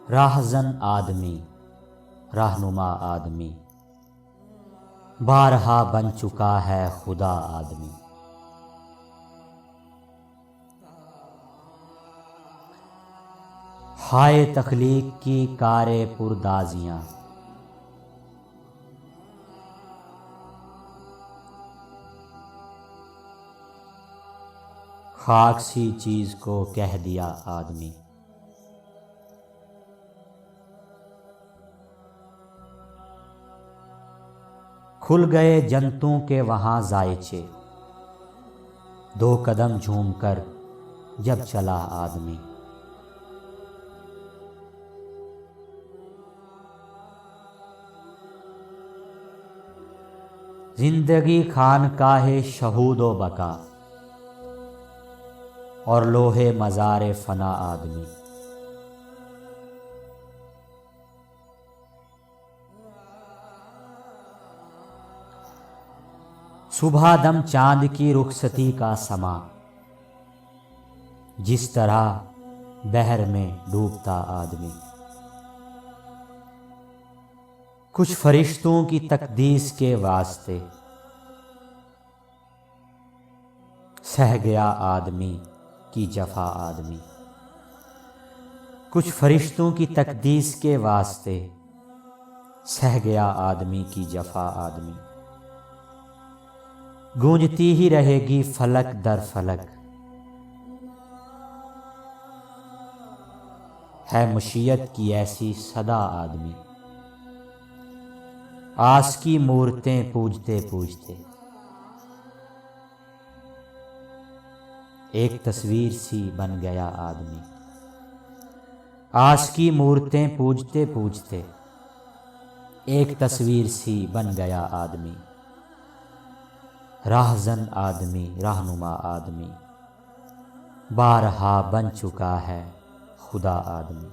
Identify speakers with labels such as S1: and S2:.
S1: राहज़न आदमी, रहनुमा आदमी, बारहा बन चुका है खुदा आदमी। हाय तख्लीक की कारे पुरदाजियाँ, खाक सी चीज़ को कह दिया आदमी। खुल गए जंतु के वहाँ जायचे, दो कदम झूमकर जब चला आदमी। जिंदगी खानकाहे शहूदो बका और लोहे मज़ारे फना आदमी। सुबह दम चांद की रुखसती का समा, जिस तरह बहर में डूबता आदमी। कुछ फरिश्तों की तकदीस के वास्ते सह गया आदमी की जफा आदमी। कुछ फरिश्तों की तकदीस के वास्ते सह गया आदमी की जफा आदमी। गूंजती ही रहेगी फलक दर फलक, है मशीयत की ऐसी सदा आदमी। आस की मूर्तें पूजते पूजते एक तस्वीर सी बन गया आदमी। आस की मूर्तें पूजते पूजते एक तस्वीर सी बन गया आदमी। राहज़न आदमी, रहनुमा आदमी, बारहा बन चुका है खुदा आदमी।